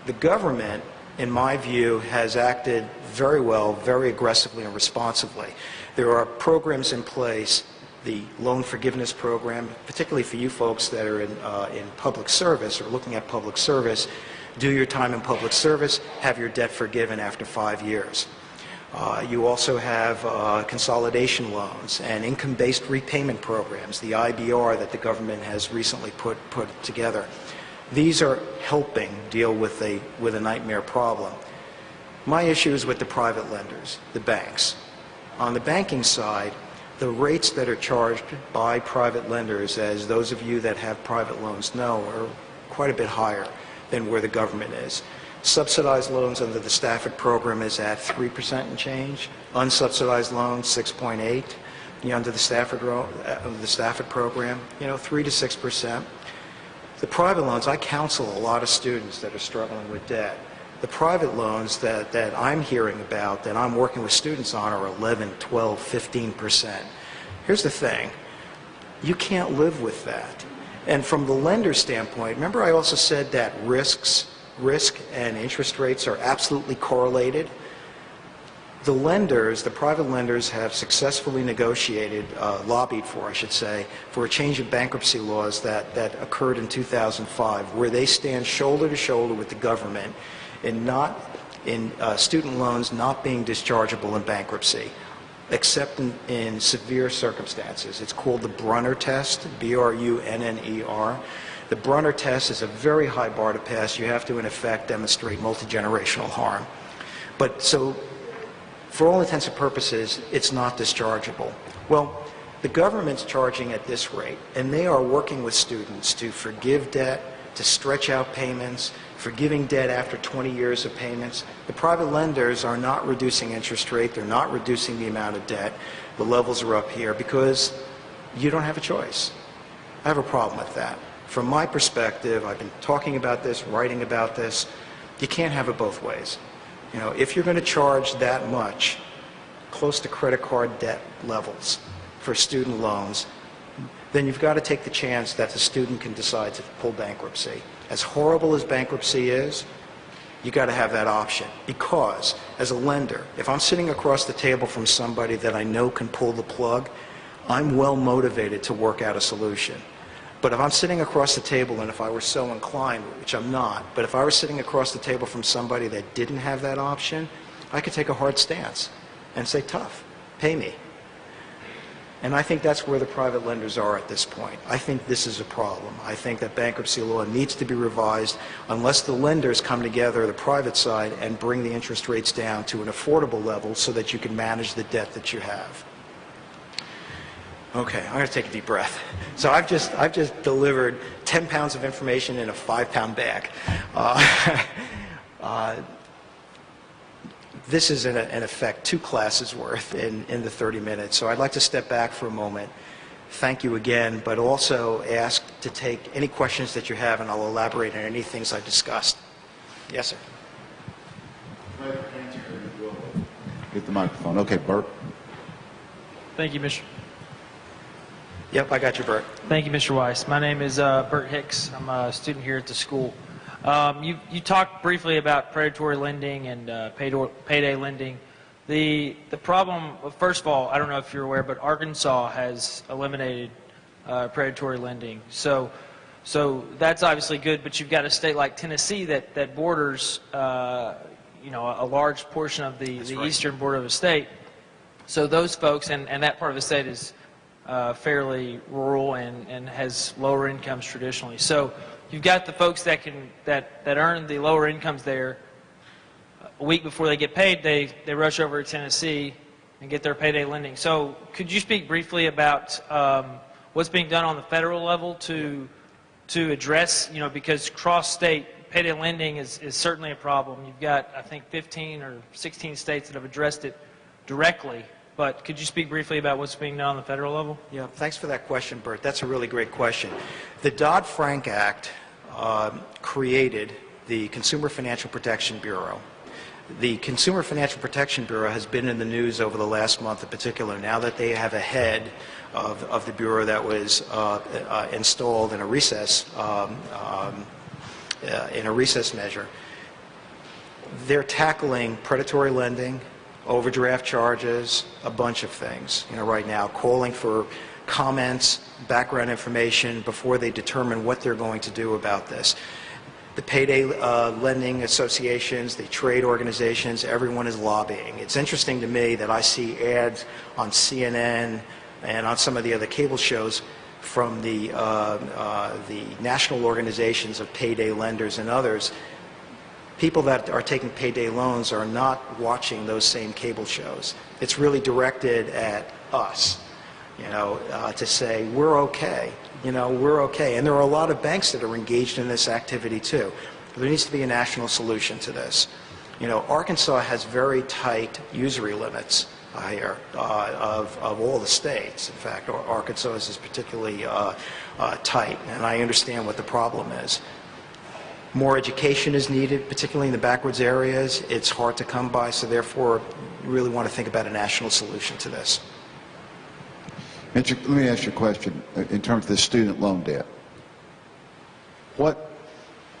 The government, in my view, has acted very well, very aggressively and responsibly. There are programs in place, the loan forgiveness program, particularly for you folks that are in public service or looking at public service. Do your time in public service, have your debt forgiven after 5 years. You also have consolidation loans and income-based repayment programs, the IBR that the government has recently put together. These are helping deal with a nightmare problem. My issue is with the private lenders, the banks. On the banking side, the rates that are charged by private lenders, as those of you that have private loans know, are quite a bit higher than where the government is. Subsidized loans under the Stafford program is at 3% and change. Unsubsidized loans, 6.8. Under the Stafford program, 3 to 6%. The private loans, I counsel a lot of students that are struggling with debt. The private loans that I'm hearing about, that I'm working with students on, are 11, 12, 15%. Here's the thing. You can't live with that. And from the lender standpoint, remember I also said that risk and interest rates are absolutely correlated? The lenders, the private lenders, have successfully negotiated, lobbied for, I should say, for a change of bankruptcy laws that occurred in 2005, where they stand shoulder to shoulder with the government in student loans not being dischargeable in bankruptcy, except in severe circumstances. It's called the Brunner test, B-R-U-N-N-E-R. The Brunner test is a very high bar to pass. You have to, in effect, demonstrate multi-generational harm. But so, for all intents and purposes, it's not dischargeable. Well, the government's charging at this rate, and they are working with students to forgive debt, to stretch out payments, forgiving debt after 20 years of payments. The private lenders are not reducing interest rate. They're not reducing the amount of debt. The levels are up here because you don't have a choice. I have a problem with that. From my perspective, I've been talking about this, writing about this. You can't have it both ways. If you're going to charge that much, close to credit card debt levels for student loans, then you've got to take the chance that the student can decide to pull bankruptcy. As horrible as bankruptcy is, you got to have that option. Because, as a lender, if I'm sitting across the table from somebody that I know can pull the plug, I'm well motivated to work out a solution. But if I'm sitting across the table, and if I were so inclined, which I'm not, but if I were sitting across the table from somebody that didn't have that option, I could take a hard stance and say, tough, pay me. And I think that's where the private lenders are at this point. I think this is a problem. I think that bankruptcy law needs to be revised unless the lenders come together, the private side, and bring the interest rates down to an affordable level so that you can manage the debt that you have. Okay, I'm going to take a deep breath. So I've just delivered 10 pounds of information in a 5-pound bag. This is, in effect, 2 classes worth in the 30 minutes. So I'd like to step back for a moment, thank you again, but also ask to take any questions that you have, and I'll elaborate on any things I've discussed. Yes, sir. Get the microphone. Okay, Bert. Thank you, Mr. Yep, I got you, Bert. Thank you, Mr. Weiss. My name is Bert Hicks. I'm a student here at the school. You talked briefly about predatory lending and payday lending. The problem, first of all, I don't know if you're aware, but Arkansas has eliminated predatory lending. So that's obviously good, but you've got a state like Tennessee that borders a large portion of the right. eastern border of the state. So those folks, and that part of the state is fairly rural and has lower incomes traditionally. So you've got the folks that earn the lower incomes there. A week before they get paid, they rush over to Tennessee and get their payday lending. So could you speak briefly about what's being done on the federal level to address, because cross-state payday lending is certainly a problem. You've got, I think, 15 or 16 states that have addressed it directly. But could you speak briefly about what's being done on the federal level? Yeah, thanks for that question, Bert. That's a really great question. The Dodd-Frank Act created the Consumer Financial Protection Bureau. The Consumer Financial Protection Bureau has been in the news over the last month in particular, now that they have a head of the Bureau that was installed in a recess measure. They're tackling predatory lending, overdraft charges, a bunch of things, right now, calling for comments, background information before they determine what they're going to do about this. The payday lending associations, the trade organizations, everyone is lobbying. It's interesting to me that I see ads on CNN and on some of the other cable shows from the national organizations of payday lenders and others. People that are taking payday loans are not watching those same cable shows. It's really directed at us. to say, we're okay. We're okay. And there are a lot of banks that are engaged in this activity too. There needs to be a national solution to this. Arkansas has very tight usury limits here of all the states. In fact, Arkansas is particularly tight, and I understand what the problem is. More education is needed, particularly in the backwards areas. It's hard to come by, so therefore, you really want to think about a national solution to this. Mitch, let me ask you a question in terms of the student loan debt. What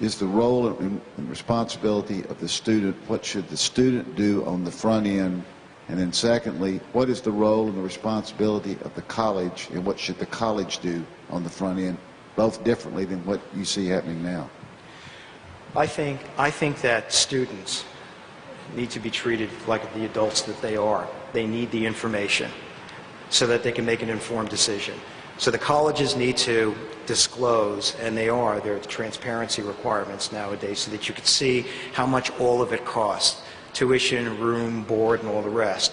is the role and responsibility of the student? What should the student do on the front end? And then secondly, what is the role and the responsibility of the college, and what should the college do on the front end, both differently than what you see happening now? I think that students need to be treated like the adults that they are. They need the information so that they can make an informed decision. So the colleges need to disclose, and there are transparency requirements nowadays so that you can see how much all of it costs. Tuition, room, board, and all the rest.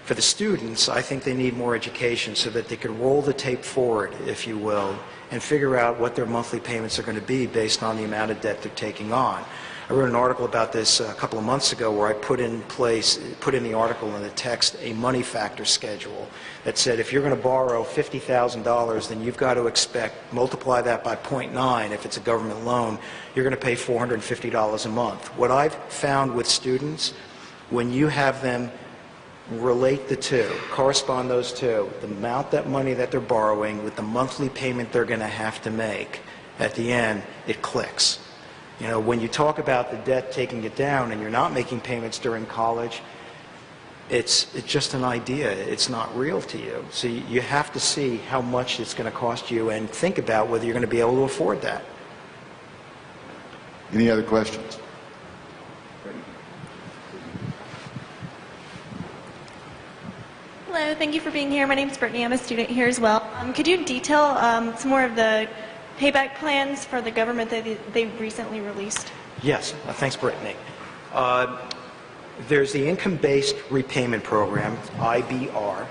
For the students, I think they need more education so that they can roll the tape forward, if you will, and figure out what their monthly payments are going to be based on the amount of debt they're taking on. I wrote an article about this a couple of months ago where I put in the article in the text a money factor schedule that said if you're going to borrow $50,000, then you've got to multiply that by 0.9 if it's a government loan, you're going to pay $450 a month. What I've found with students, when you have them relate the two, correspond those two, the amount that money that they're borrowing with the monthly payment they're going to have to make, at the end, it clicks. When you talk about the debt taking it down and you're not making payments during college, it's just an idea. It's not real to you. So you have to see how much it's going to cost you and think about whether you're going to be able to afford that. Any other questions? Hello, thank you for being here. My name is Brittany. I'm a student here as well. Could you detail some more of the payback plans for the government that they recently released? Yes, thanks, Brittany. There's the income-based repayment program, IBR.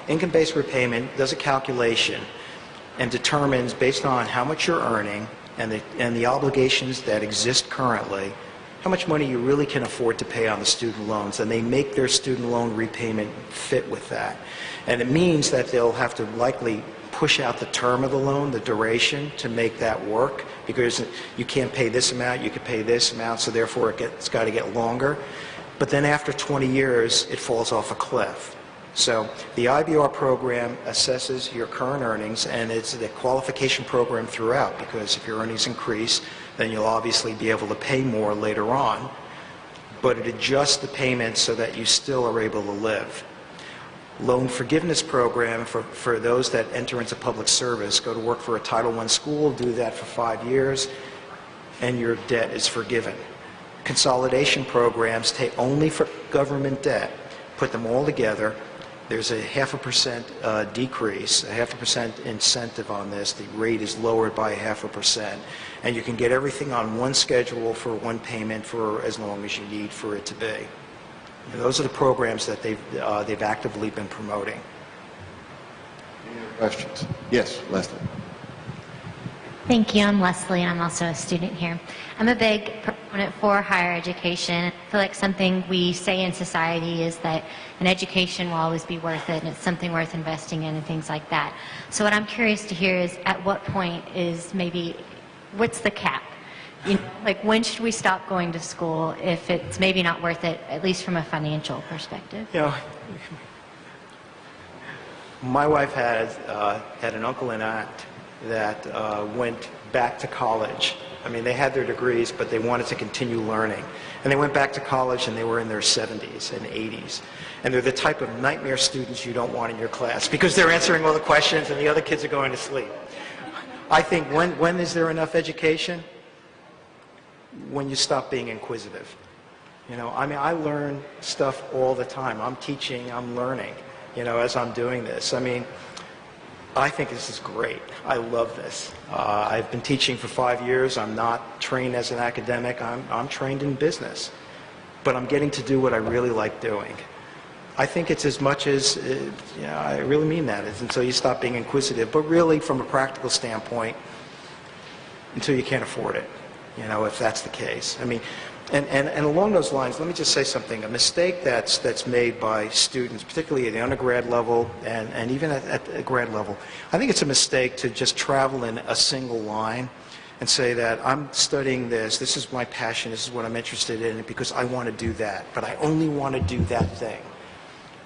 Income-based repayment does a calculation and determines, based on how much you're earning and the obligations that exist currently, how much money you really can afford to pay on the student loans, and they make their student loan repayment fit with that. And it means that they'll have to likely push out the term of the loan, the duration, to make that work, because you can't pay this amount, you can pay this amount, so therefore it's got to get longer. But then after 20 years, it falls off a cliff. So the IBR program assesses your current earnings, and it's the qualification program throughout, because if your earnings increase, then you'll obviously be able to pay more later on. But it adjusts the payments so that you still are able to live. Loan forgiveness program for those that enter into public service, go to work for a Title I school, do that for 5 years, and your debt is forgiven. Consolidation programs take only for government debt, put them all together. There's a 0.5% decrease, a 0.5% incentive on this. The rate is lowered by 0.5%. And you can get everything on one schedule for one payment for as long as you need for it to be. And those are the programs that they've actively been promoting. Any other questions? Yes, Leslie. Thank you. I'm Leslie, and I'm also a student here. I'm a big proponent for higher education. I feel like something we say in society is that an education will always be worth it, and it's something worth investing in and things like that. So what I'm curious to hear is, at what point is what's the cap? Like, when should we stop going to school if it's maybe not worth it, at least from a financial perspective? My wife had an uncle and aunt that went back to college. I mean, they had their degrees, but they wanted to continue learning. And they went back to college, and they were in their 70s and 80s. And they're the type of nightmare students you don't want in your class, because they're answering all the questions and the other kids are going to sleep. I think when is there enough education? When you stop being inquisitive. I mean, I learn stuff all the time. I'm teaching, I'm learning, as I'm doing this. I mean, I think this is great. I love this. I've been teaching for 5 years. I'm not trained as an academic. I'm trained in business. But I'm getting to do what I really like doing. I think it's as much as, I really mean that, it's until you stop being inquisitive. But really, from a practical standpoint, until you can't afford it, if that's the case. I mean, and along those lines, let me just say something. A mistake that's made by students, particularly at the undergrad level and even at the grad level, I think it's a mistake to just travel in a single line and say that I'm studying this is my passion, this is what I'm interested in, because I want to do that, but I only want to do that thing.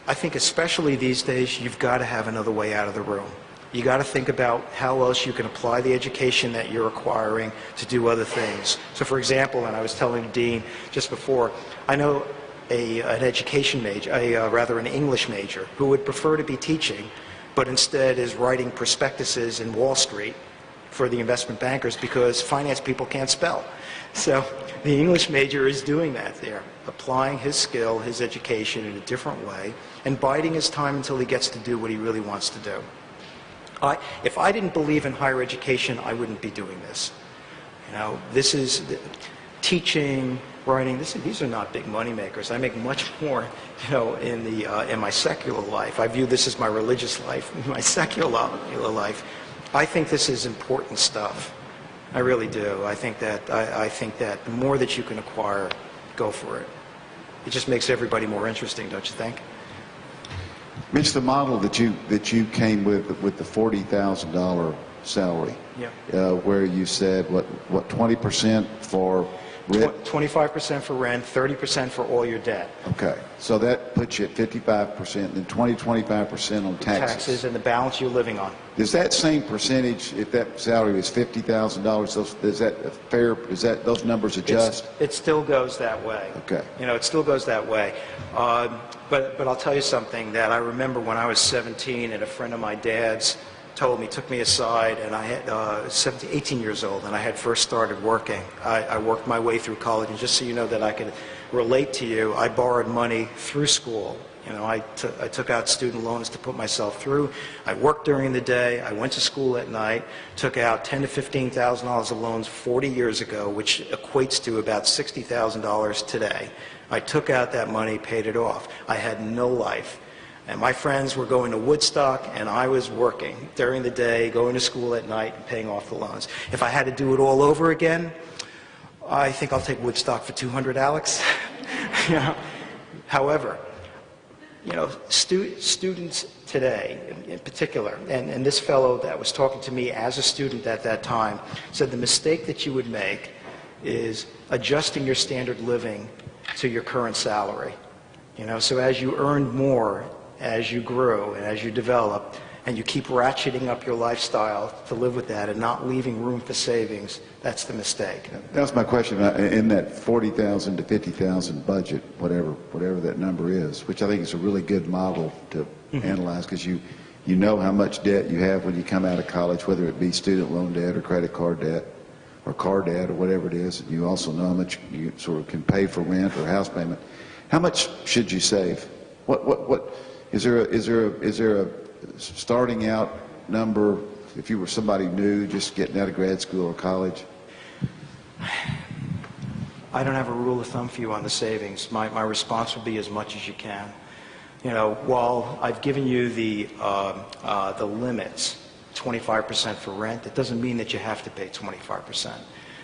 I think especially these days, you've got to have another way out of the room. You got to think about how else you can apply the education that you're acquiring to do other things. So for example, and I was telling Dean just before, I know an education major, rather an English major, who would prefer to be teaching, but instead is writing prospectuses in Wall Street for the investment bankers because finance people can't spell. So the English major is doing that there, applying his skill, his education in a different way, and biding his time until he gets to do what he really wants to do. If I didn't believe in higher education, I wouldn't be doing this. This is teaching, writing. These are not big money makers. I make much more, in my secular life. I view this as my religious life, my secular life. I think this is important stuff. I really do. I think that the more that you can acquire, go for it. It just makes everybody more interesting, don't you think? Mitch, the model that you came with the $40,000 salary, where you said what 20% for rent? 25% for rent, 30% for all your debt. Okay, so that puts you at 55%, then 25% on taxes. Taxes and the balance you're living on. Does that same percentage, if that salary is $50,000, is that fair? Is that those numbers adjust? It still goes that way. Okay. It still goes that way. But I'll tell you something that I remember when I was 17 and a friend of my dad's took me aside, and I had 18 years old, and I had first started working. I worked my way through college, and just so you know that I could relate to you, I borrowed money through school. I took out student loans to put myself through. I worked during the day. I went to school at night, took out $10,000 to $15,000 of loans 40 years ago, which equates to about $60,000 today. I took out that money, paid it off. I had no life. And my friends were going to Woodstock, and I was working during the day, going to school at night, and paying off the loans. If I had to do it all over again, I think I'll take Woodstock for 200, Alex. However, students today, in particular, and this fellow that was talking to me as a student at that time, said the mistake that you would make is adjusting your standard living to your current salary. So as you earned more, as you grew and as you developed, and you keep ratcheting up your lifestyle to live with that and not leaving room for savings, that's the mistake. That was my question. In that $40,000 to $50,000 budget, whatever that number is, which I think is a really good model to analyze, because you know how much debt you have when you come out of college, whether it be student loan debt or credit card debt or car debt or whatever it is. And you also know how much you sort of can pay for rent or house payment. How much should you save? What is there a starting out number if you were somebody new just getting out of grad school or college? I don't have a rule of thumb for you on the savings. My response would be as much as you can. While I've given you the limits, 25% for rent, it doesn't mean that you have to pay 25%.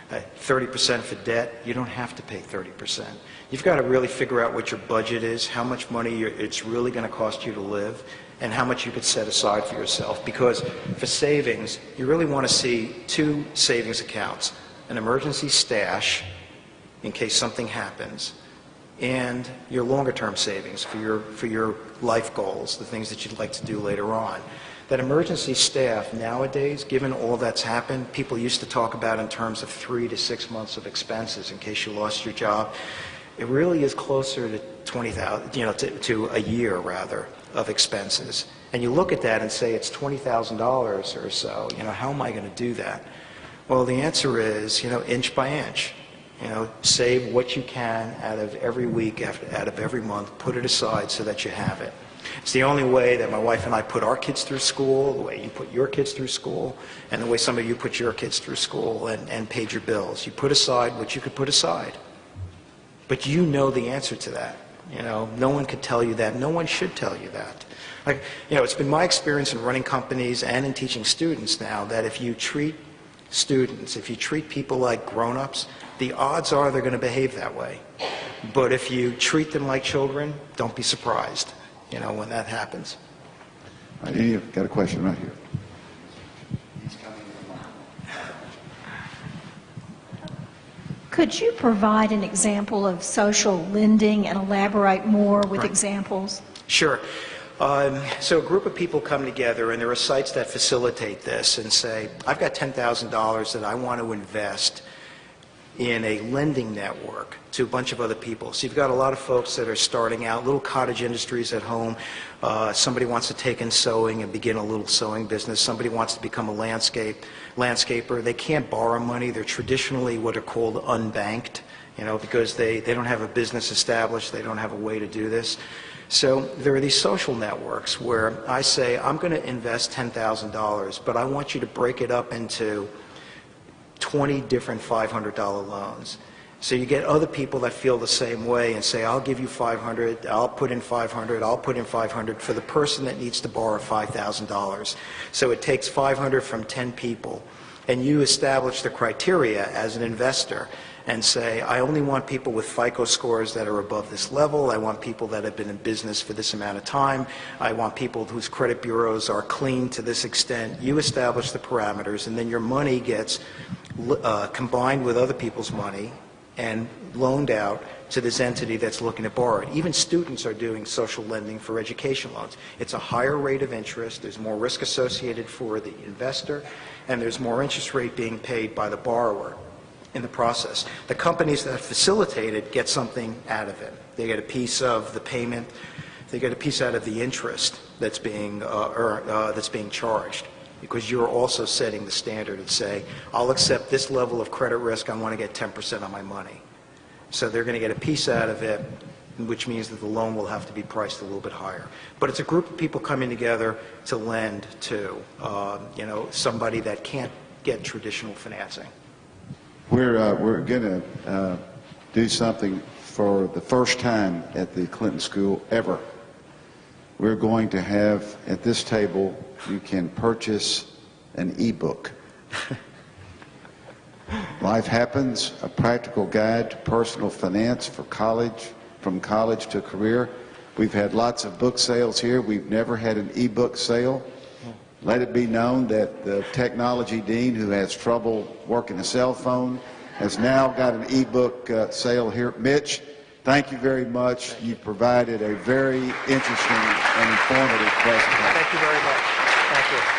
30% for debt, you don't have to pay 30%. You've got to really figure out what your budget is, how much money it's really going to cost you to live, and how much you could set aside for yourself. Because for savings, you really want to see two savings accounts: an emergency stash in case something happens, and your longer-term savings for your life goals, the things that you'd like to do later on. That emergency staff nowadays, given all that's happened, people used to talk about in terms of 3 to 6 months of expenses in case you lost your job. It really is closer to 20,000, to a year rather, of expenses. And you look at that and say it's $20,000 or so. How am I going to do that? Well, the answer is, inch by inch. Save what you can out of every week, out of every month, put it aside so that you have it. It's the only way that my wife and I put our kids through school, the way you put your kids through school, and the way some of you put your kids through school and paid your bills. You put aside what you could put aside. But you know the answer to that. You know, no one could tell you that. No one should tell you that. Like, you know, it's been my experience in running companies and in teaching students now that if you treat students, if you treat people like grown-ups, the odds are they're going to behave that way. But if you treat them like children, don't be surprised, you know, when that happens. All right, got a question right here. Could you provide an example of social lending and elaborate more with Right. examples? Sure. So a group of people come together, and there are sites that facilitate this and say, I've got $10,000 that I want to invest in a lending network to a bunch of other people. So you've got a lot of folks that are starting out, little cottage industries at home. Somebody wants to take in sewing and begin a little sewing business. Somebody wants to become a landscaper. They can't borrow money. They're traditionally what are called unbanked, you know, because they don't have a business established. They don't have a way to do this. So there are these social networks where I say, I'm going to invest $10,000, but I want you to break it up into 20 different $500 loans. So you get other people that feel the same way and say, I'll give you $500, I'll put in $500, I'll put in $500 for the person that needs to borrow $5,000. So it takes $500 from 10 people, and you establish the criteria as an investor and say, I only want people with FICO scores that are above this level. I want people that have been in business for this amount of time. I want people whose credit bureaus are clean to this extent. You establish the parameters, and then your money gets combined with other people's money and loaned out to this entity that's looking to borrow it. Even students are doing social lending for education loans. It's a higher rate of interest, there's more risk associated for the investor, and there's more interest rate being paid by the borrower in the process. The companies that facilitate it get something out of it. They get a piece of the payment, they get a piece out of the interest that's being charged, because you're also setting the standard and say, I'll accept this level of credit risk, I want to get 10% on my money. So they're going to get a piece out of it, which means that the loan will have to be priced a little bit higher. But it's a group of people coming together to lend to, you know, somebody that can't get traditional financing. We're going to do something for the first time at the Clinton School ever. We're going to have, at this table, you can purchase an e-book. Life Happens, a practical guide to personal finance for college, from college to career. We've had lots of book sales here. We've never had an e-book sale. Let it be known that the technology dean, who has trouble working a cell phone, has now got an e-book sale here. Mitch, thank you very much. You provided a very interesting and informative presentation. Thank you very much. Thank you.